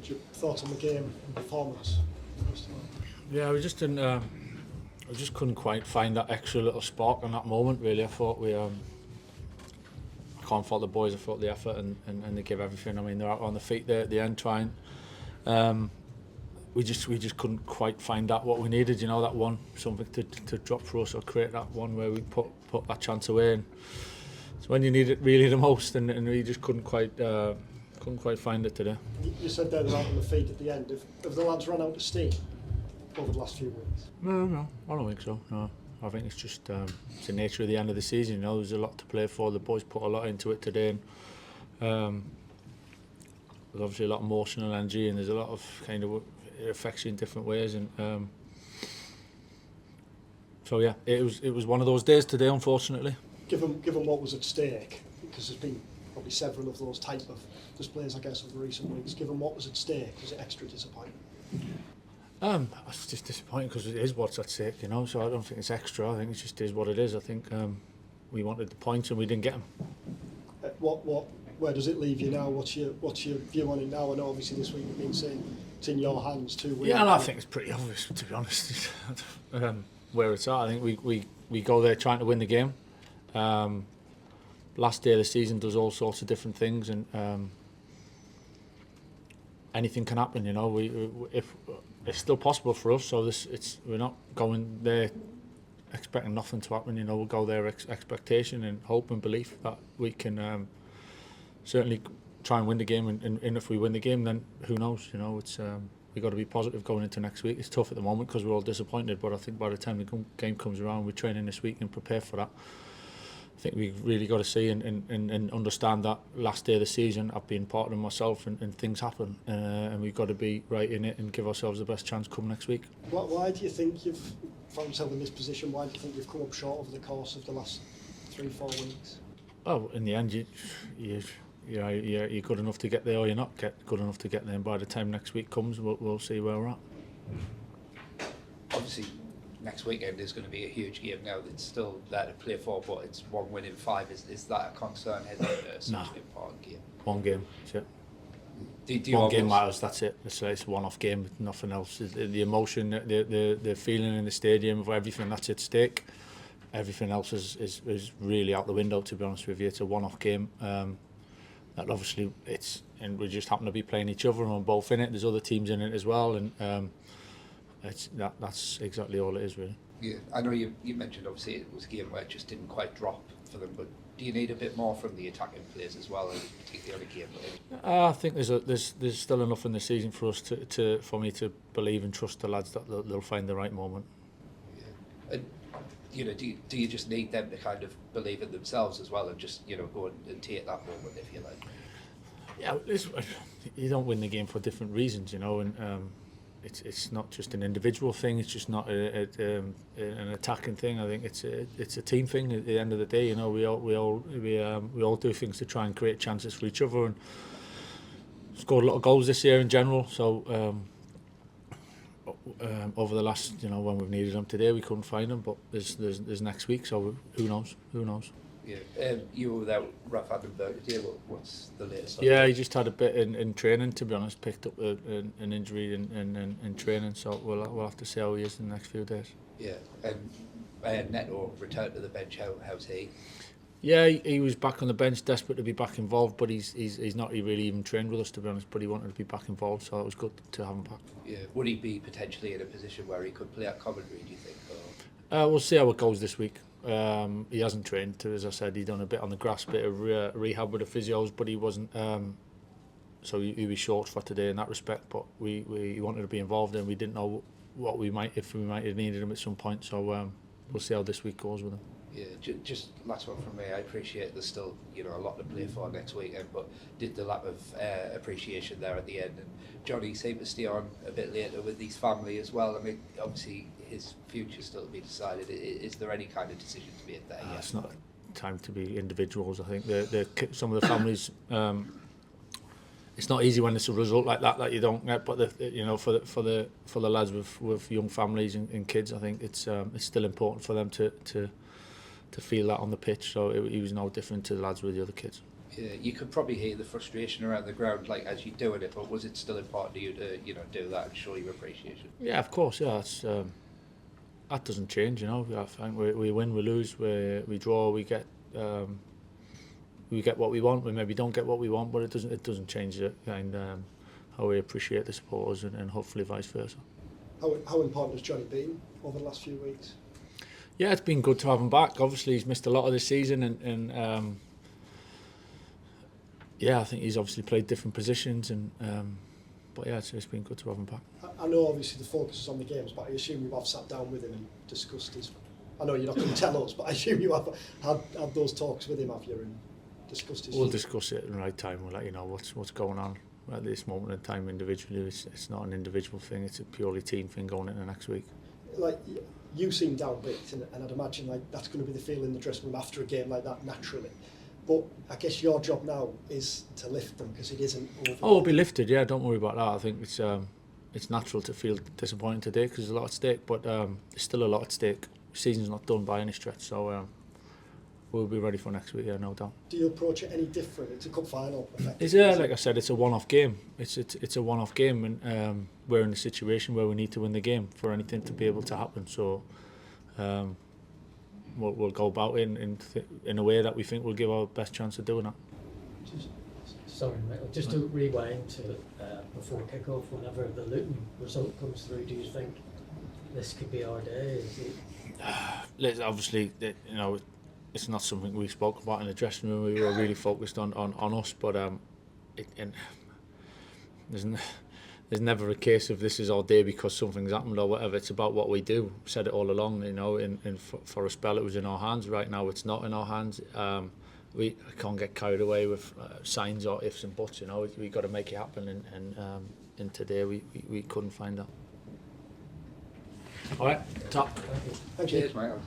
Your thoughts on the game and performance? Yeah, we just didn't. I just couldn't quite find that extra little spark in that moment. Really, I thought we. I can't fault the boys. I thought the effort and they give everything. I mean, they're out on the feet there at the end trying. We just couldn't quite find that what we needed. You know, that one something to drop for us or create that one where we put that chance away. And it's when you need it really the most, and we just couldn't quite find it today. You said they're out on the feet at the end. Have the lads run out of steam over the last few weeks? No, I don't think so. No, I think it's just it's the nature of the end of the season. You know, there's a lot to play for. The boys put a lot into it today, and there's obviously a lot of emotional energy, and there's a lot of kind of it affects you in different ways. And so yeah, it was one of those days today, unfortunately. Given what was at stake, because there's been probably several of those type of displays, I guess, over recent weeks. Given what was at stake, was it extra disappointing? It's just disappointing because it is what's at stake, you know. So I don't think it's extra. I think it just is what it is. I think we wanted the points and we didn't get them. Where does it leave you now? What's your view on it now? I know obviously this week we've been saying it's in your hands too. Yeah, and I think it's pretty obvious, to be honest. Where it's at, I think we go there trying to win the game. Last day of the season does all sorts of different things, and anything can happen. You know, if it's still possible for us. So we're not going there expecting nothing to happen. You know, we'll go there expectation and hope and belief that we can certainly try and win the game. And if we win the game, then who knows? You know, it's we got to be positive going into next week. It's tough at the moment because we're all disappointed. But I think by the time the game comes around, we're training this week and prepare for that. I think we've really got to see and understand that last day of the season, I've been part of it myself, and things happen, and we've got to be right in it and give ourselves the best chance come next week. Why do you think you've found yourself in this position? Why do you think you've come up short over the course of the last 3-4 weeks? Oh, in the end, you're good enough to get there, or you're not good enough to get there. And by the time next week comes, we'll see where we're at. Obviously, next weekend is going to be a huge game now. It's still there to play for, but it's 1 win in 5. Is that a concern heading into such an important game? One game, that's it. One game matters, that's it. It's a one-off game, nothing else. The emotion, the feeling in the stadium of everything that's at stake. Everything else is really out the window, to be honest with you. It's a one-off game. That obviously and we just happen to be playing each other and we're both in it. There's other teams in it as well, and that's exactly all it is, really. Yeah, I know you mentioned obviously it was a game where it just didn't quite drop for them, but do you need a bit more from the attacking players as well, particularly on a game like that? I think there's still enough in the season for us for me to believe and trust the lads that they'll find the right moment. Yeah. And you know, do you just need them to kind of believe in themselves as well, and just go and take that moment, if you like? Yeah, you don't win the game for different reasons, you know, and it's not just an individual thing. It's just not an attacking thing. I think it's a team thing. At the end of the day, you know, we all do things to try and create chances for each other, and scored a lot of goals this year in general. So over the last, when we've needed them today, we couldn't find them. But there's next week, so who knows? Yeah, you were without Ralph Vandenberg today. What's the latest? Yeah, he just had a bit in training. To be honest, picked up an injury in training. So we'll have to see how he is in the next few days. Yeah, and Neto returned to the bench. How's he? Yeah, he was back on the bench, desperate to be back involved, but he's not really even trained with us, to be honest. But he wanted to be back involved, so it was good to have him back. Yeah, would he be potentially in a position where he could play at Coventry, do you think? We'll see how it goes this week. He hasn't trained, as I said. He'd done a bit on the grass, bit of rehab with the physios, but he wasn't. So he was short for today in that respect. But we wanted to be involved, and we didn't know if we might have needed him at some point. So we'll see how this week goes with him. Yeah, just last one from me. I appreciate there's still a lot to play for next weekend, but did the lack of appreciation there at the end, and Johnny seemed to stay on a bit later with his family as well. I mean, obviously his future still to be decided. Is there any kind of decision to be made there yet? It's not time to be individuals. I think some of the families. It's not easy when it's a result like that you don't get. But for the lads with young families and kids, I think it's still important for them to feel that on the pitch. So he was no different to the lads with the other kids. you could probably hear the frustration around the ground, like as you're doing it. But was it still important to you to do that and show your appreciation? Yeah, of course. Yeah, it's, that doesn't change. I think we win, we lose, we draw, we get what we want. We maybe don't get what we want, but it doesn't change it. And how we appreciate the supporters and hopefully vice versa. How important has Johnny been over the last few weeks? Yeah, it's been good to have him back. Obviously, he's missed a lot of this season, and yeah, I think he's obviously played different positions, and but yeah, it's been good to have him back. I know obviously the focus is on the games, but I assume you have sat down with him and discussed his. I know you're not going to tell us, but I assume you have had those talks with him, have you, and discussed his. We'll discuss it at the right time. We'll let you know what's going on at this moment in time individually. It's not an individual thing. It's a purely team thing going into next week. Like, you seem downbeat, and I'd imagine like that's going to be the feeling in the dressing room after a game like that naturally. But I guess your job now is to lift them, because it isn't over. Oh, it'll be lifted. Yeah, don't worry about that. I think it's natural to feel disappointed today because there's a lot at stake, but there's still a lot at stake. The season's not done by any stretch, so we'll be ready for next week. Yeah, no doubt. Do you approach it any different? It's a cup final. It's like I said, it's a one-off game. It's a one-off game, and we're in a situation where we need to win the game for anything to be able to happen. So we'll go about it in a way that we think will give our best chance of doing that. Sorry, Michael, just to rewind to before kick-off, whenever the Luton result comes through, do you think this could be our day? Obviously, it's not something we spoke about in the dressing room. We were really focused on us, but there's never a case of this is our day because something's happened or whatever. It's about what we do. I've said it all along, for a spell it was in our hands. Right now it's not in our hands. I can't get carried away with signs or ifs and buts. We got to make it happen, and today we couldn't find that. All right, top. Thank you. Cheers, Michael.